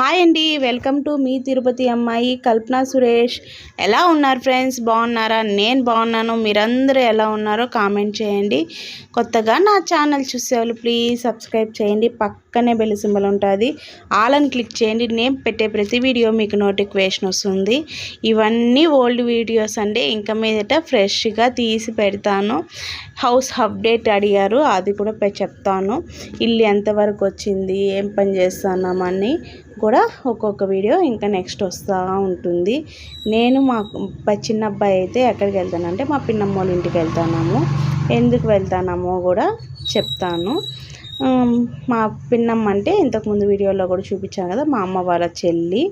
Hi అండి, welcome to me Tirupati అమ్మాయి కల్పన సురేష్. ఎలా ఉన్నారు ఫ్రెండ్స్? బాగున్నారా? నేను బాగున్నాను. మీరందరూ ఎలా ఉన్నారో కామెంట్ చేయండి. కొత్తగా నా ఛానల్ చూసేవాళ్ళు ప్లీజ్ సబ్స్క్రైబ్ చేయండి. పక్కనే బెల్ సింబల్ ఉంటుంది, ఆల్ అని క్లిక్ చేయండి. నేను పెట్టే ప్రతి వీడియో మీకు నోటిఫికేషన్ వస్తుంది. ఇవన్నీ ఓల్డ్ వీడియోస్ అండి, ఇంకా మీదట ఫ్రెష్గా తీసి పెడతాను. హౌస్ అప్డేట్ అడిగారు, అది కూడా చెప్తాను. ఇల్లు ఎంతవరకు వచ్చింది, ఏం పని చేస్తున్నామని కూడా ఒక్కొక్క వీడియో ఇంకా నెక్స్ట్ వస్తూ ఉంటుంది. నేను మా చిన్న అబ్బాయి అయితే ఎక్కడికి వెళ్తానంటే మా పిన్నమ్మ వాళ్ళ ఇంటికి వెళ్తున్నాము. ఎందుకు వెళ్తానమో కూడా చెప్తాను. మా పిన్నమ్మ అంటే ఇంతకుముందు వీడియోలో కూడా చూపించాను కదా, మా అమ్మ వాళ్ళ చెల్లి.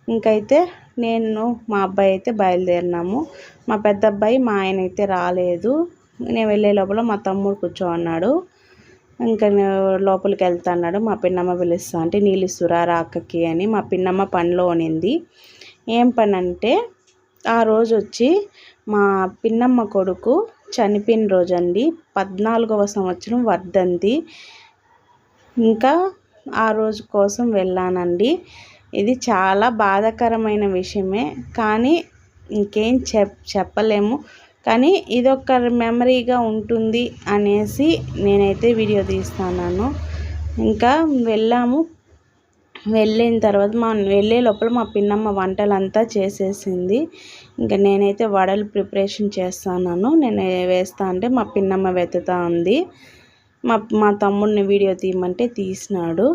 ఇంకైతే నేను మా అబ్బాయి అయితే బయలుదేరినాము. మా పెద్ద అబ్బాయి మా ఆయన అయితే రాలేదు. నేను వెళ్ళే లోపల మా తమ్ముడు కూర్చోన్నాడు. ఇంకా లోపలికి వెళ్తా అన్నాడు. మా పిన్నమ్మ పిలుస్తా అంటే నీళ్ళు ఇస్తురా అక్కకి అని. మా పిన్నమ్మ పనిలో ఉనింది. ఏం పని అంటే ఆ రోజు వచ్చి మా పిన్నమ్మ కొడుకు చనిపోయిన రోజు అండి, 14వ సంవత్సరం వర్ధంతి. ఇంకా ఆ రోజు కోసం వెళ్ళానండి. ఇది చాలా బాధాకరమైన విషయమే, కానీ ఇంకేం చెప్పలేము. కానీ ఇదొక మెమరీగా ఉంటుంది అనేసి నేనైతే వీడియో తీస్తున్నాను. ఇంకా వెళ్ళాము. వెళ్ళిన తర్వాత వెళ్ళే లోపల మా పిన్నమ్మ వంటలంతా చేసేసింది. ఇంకా నేనైతే వడలు ప్రిపరేషన్ చేస్తున్నాను. నేను వేస్తా అంటే మా పిన్నమ్మ వెతుతా ఉంది. మా తమ్ముడిని వీడియో తీయమంటే తీసినాడు.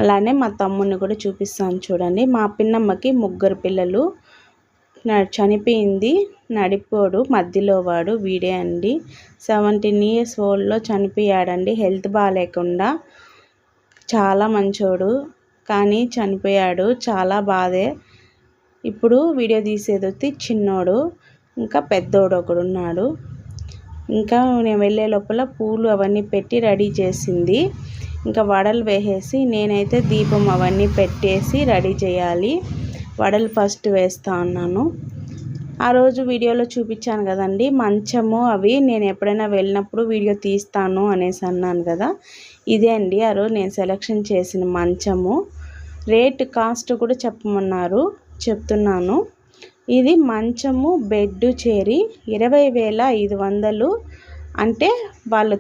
అలానే మా తమ్ముడిని కూడా చూపిస్తాను చూడండి. మా పిన్నమ్మకి 3 పిల్లలు. చనిపోయింది నడిపోడు, మధ్యలో వాడు వీడే అండి. 17 years ఓల్డ్లో చనిపోయాడండి. హెల్త్ బాగాలేకుండా. చాలా మంచోడు, కానీ చనిపోయాడు. చాలా బాధే. ఇప్పుడు వీడియో తీసేది వచ్చి చిన్నోడు, ఇంకా పెద్దోడు ఒకడున్నాడు. ఇంకా నేను వెళ్ళే లోపల పూలు అవన్నీ పెట్టి రెడీ చేసింది. ఇంకా వడలు వేసేసి నేనైతే దీపం అవన్నీ పెట్టేసి రెడీ చేయాలి. వడలు ఫస్ట్ వేస్తా ఉన్నాను. ఆ రోజు వీడియోలో చూపించాను కదండి, మంచము అవి నేను ఎప్పుడైనా వెళ్ళినప్పుడు వీడియో తీస్తాను అనేసి అన్నాను కదా. ఇదే అండి ఆ రోజు నేను సెలెక్షన్ చేసిన మంచము. రేట్ కాస్ట్ కూడా చెప్పమన్నారు, చెప్తున్నాను. ఇది మంచము బెడ్ చేరి 20,500. అంటే వాళ్ళు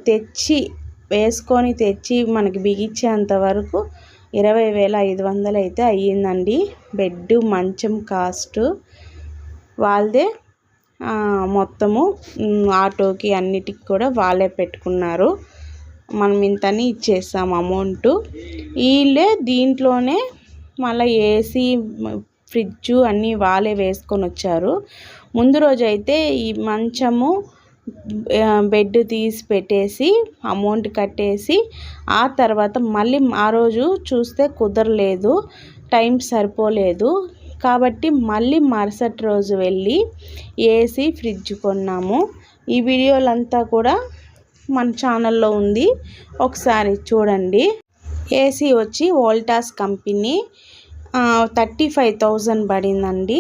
వేసుకొని తెచ్చి మనకి బిగించేంత వరకు 20,500 అయితే అయ్యిందండి. బెడ్ మంచం కాస్ట్ వాళ్ళదే. మొత్తము ఆటోకి అన్నిటికి కూడా వాళ్ళే పెట్టుకున్నారు. మనం ఇంతని ఇచ్చేసాం అమౌంట్. వీళ్ళే దీంట్లోనే మళ్ళీ ఏసీ, ఫ్రిడ్జ్ అన్నీ వాళ్ళే వేసుకొని వచ్చారు. ముందు రోజు అయితే ఈ మంచము బెడ్ తీసి పెట్టేసి అమౌంట్ కట్టేసి ఆ తర్వాత మళ్ళీ ఆ రోజు చూస్తే కుదరలేదు, టైం సరిపోలేదు. కాబట్టి మళ్ళీ మరుసటి రోజు వెళ్ళి ఏసీ, ఫ్రిడ్జ్ కొన్నాము. ఈ వీడియోలంతా కూడా మన ఛానల్లో ఉంది, ఒకసారి చూడండి. ఏసీ వచ్చి వోల్టాస్ కంపెనీ 35,000 పడిందండి.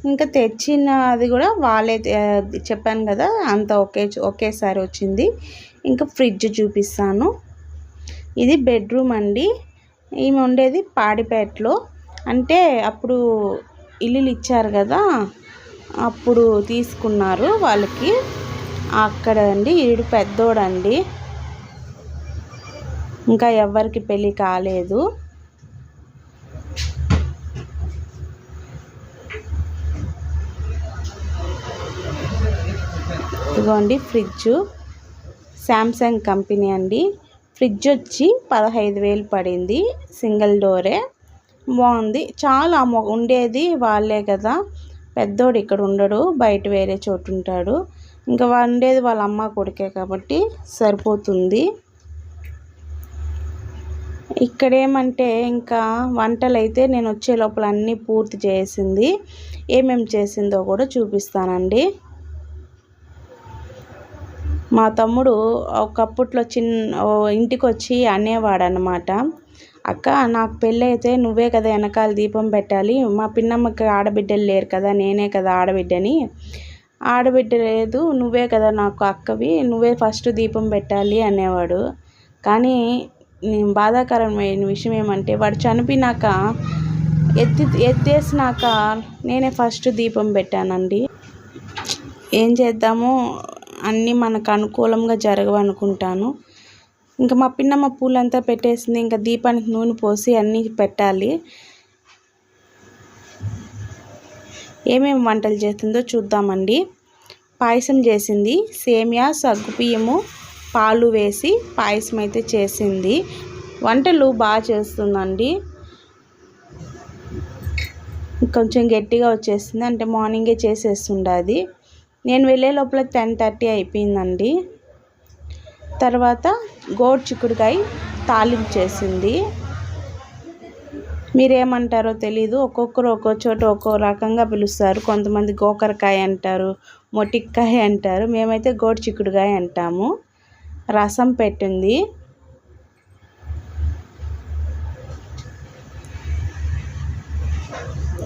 ఇంకా తెచ్చిన అది కూడా వాళ్ళే, చెప్పాను కదా, అంత ఒకేసారి వచ్చింది. ఇంకా ఫ్రిడ్జ్ చూపిస్తాను. ఇది బెడ్రూమ్ అండి. ఈమె ఉండేది పాడిపేటలో. అంటే అప్పుడు ఇల్లులు ఇచ్చారు కదా, అప్పుడు తీసుకున్నారు వాళ్ళకి అక్కడ అండి. ఈడు పెద్దోడండి, ఇంకా ఎవరికి పెళ్ళి కాలేదు. ఇదిగోండి ఫ్రిడ్జ్, శాంసంగ్ కంపెనీ అండి. ఫ్రిడ్జ్ వచ్చి 15,000 పడింది. సింగిల్ డోరే, బాగుంది. చాలా ఉండేది వాళ్ళే కదా. పెద్దోడు ఇక్కడ ఉండడు, బయట వేరే చోటు ఉంటాడు. ఇంకా ఉండేది వాళ్ళ అమ్మ కొడుకే కాబట్టి సరిపోతుంది. ఇక్కడేమంటే ఇంకా వంటలు అయితే నేను వచ్చే లోపల అన్నీ పూర్తి చేసింది. ఏమేమి చేసిందో కూడా చూపిస్తానండి. మా తమ్ముడు ఒకప్పట్లో ఇంటికి వచ్చి అనేవాడు అన్నమాట, అక్క నాకు పెళ్ళి అయితే నువ్వే కదా వెనకాల దీపం పెట్టాలి, మా పిన్నమ్మకి ఆడబిడ్డలు లేరు కదా, నేనే కదా ఆడబిడ్డని. ఆడబిడ్డ లేదు, నువ్వే కదా నాకు అక్కవి, నువ్వే ఫస్ట్ దీపం పెట్టాలి అనేవాడు. కానీ బాధాకరమైన విషయం ఏమంటే వాడు చనిపోయినాక ఎత్తేసినాక నేనే ఫస్ట్ దీపం పెట్టానండి. ఏం చేద్దాము, అన్నీ మనకు అనుకూలంగా జరగవనుకుంటాను. ఇంకా మా పిన్నమ్మ పూలంతా పెట్టేసింది. ఇంకా దీపానికి నూనె పోసి అన్నీ పెట్టాలి. ఏమేమి వంటలు చేస్తుందో చూద్దామండి. పాయసం చేసింది, సేమియా సగ్గుబియ్యము పాలు వేసి పాయసం అయితే చేసింది. వంటలు బాగా చేస్తుందండి. కొంచెం గట్టిగా వచ్చేసింది, అంటే మార్నింగే చేసేస్తుండది. నేను వెళ్ళే లోపల 10:30 అయిపోయిందండి. తర్వాత గోడు చిక్కుడుకాయ తాలింపు చేసింది. మీరేమంటారో తెలీదు, ఒక్కొక్కరు ఒక్కో చోట ఒక్కో రకంగా పిలుస్తారు. కొంతమంది గోకరకాయ అంటారు, మొటిక్కాయ అంటారు, మేమైతే గోడు చిక్కుడుకాయ అంటాము. రసం పెట్టింది.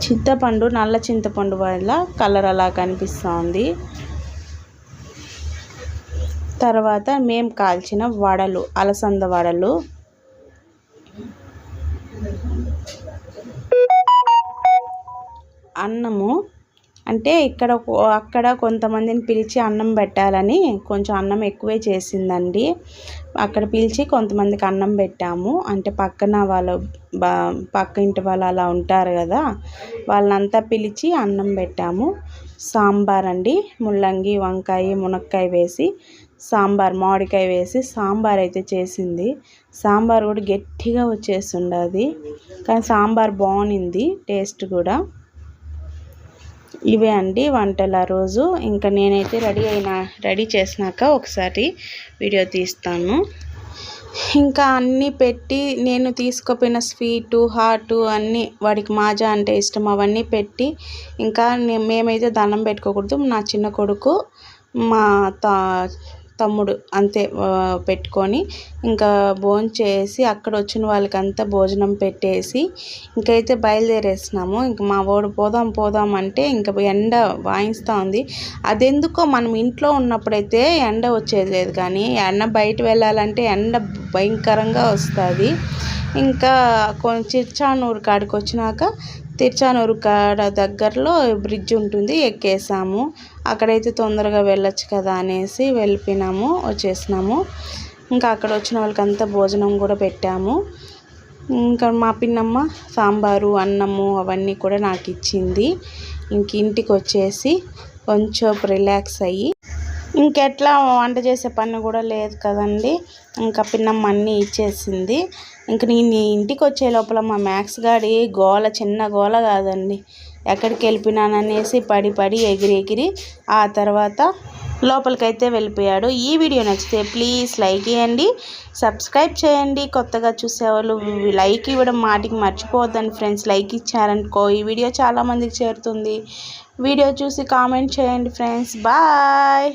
చింతపండు, నల్ల చింతపండు వల్ల కలర్ అలా కనిపిస్తుంది. తర్వాత మేము కాల్చిన వడలు, అలసంద వడలు. అన్నము అంటే అక్కడ కొంతమందిని పిలిచి అన్నం పెట్టాలని కొంచెం అన్నం ఎక్కువే చేసిందండి. అక్కడ పిలిచి కొంతమందికి అన్నం పెట్టాము. అంటే పక్కన వాళ్ళు పక్క ఇంటి వాళ్ళు అలా ఉంటారు కదా, వాళ్ళంతా పిలిచి అన్నం పెట్టాము. సాంబార్ అండి, ముల్లంగి, వంకాయ, మునక్కాయ వేసి సాంబార్, మామిడికాయ వేసి సాంబార్ అయితే చేసింది. సాంబార్ కూడా గట్టిగా వచ్చేస్తుండది, కానీ సాంబార్ బాగుంది, టేస్ట్ కూడా. ఇవే అండి వంటలు ఆ రోజు. ఇంకా నేనైతే రెడీ చేసినాక ఒకసారి వీడియో తీస్తాను. ఇంకా అన్నీ పెట్టి నేను తీసుకుపోయిన స్వీటు, హాటు అన్నీ, వాడికి మాజా అంటే ఇష్టం, అవన్నీ పెట్టి ఇంకా మేమైతే దండం పెట్టుకోకూడదు. నా చిన్న కొడుకు, మా తమ్ముడు అంతే పెట్టుకొని ఇంకా భోంచేసి అక్కడ వచ్చిన వాళ్ళకంతా భోజనం పెట్టేసి ఇంకైతే బయలుదేరేసినాము. ఇంక మా వాడు పోదాం అంటే ఇంకా ఎండ వాయిస్తూ ఉంది. అదెందుకో మనం ఇంట్లో ఉన్నప్పుడైతే ఎండ వచ్చేది లేదు, కానీ ఎండ బయట వెళ్ళాలంటే ఎండ భయంకరంగా వస్తుంది. ఇంకా చిర్చానూరు కాడికి వచ్చినాక తిరుచానూరు కాడ దగ్గరలో బ్రిడ్జ్ ఉంటుంది, ఎక్కేసాము. అక్కడైతే తొందరగా వెళ్ళొచ్చు కదా అనేసి వచ్చేసినాము. ఇంకా అక్కడ వచ్చిన వాళ్ళకంతా భోజనం కూడా పెట్టాము. ఇంకా మా పిన్నమ్మ సాంబారు, అన్నము అవన్నీ కూడా నాకు ఇచ్చింది. ఇంటికి వచ్చేసి కొంచెం రిలాక్స్ అయ్యి, ఇంకెట్లా వంట చేసే పని కూడా లేదు కదండి, ఇంకా పిన్నమ్మ అన్నీ ఇచ్చేసింది. ఇంక నేను ఇంటికి వచ్చే లోపల మా మ్యాక్స్ గాడి చిన్న గోల కాదండి, ఎక్కడికి వెళ్ళిపోయినాననేసి పడి ఎగిరి ఆ తర్వాత లోపలికైతే వెళ్ళిపోయాడు. ఈ వీడియో నచ్చితే ప్లీజ్ లైక్ చేయండి, సబ్స్క్రైబ్ చేయండి. కొత్తగా చూసేవాళ్ళు లైక్ ఇవ్వడం మాటికి మర్చిపోవద్దండి ఫ్రెండ్స్. లైక్ ఇచ్చారనుకో ఈ వీడియో చాలామందికి చేరుతుంది. వీడియో చూసి కామెంట్ చేయండి ఫ్రెండ్స్. బాయ్.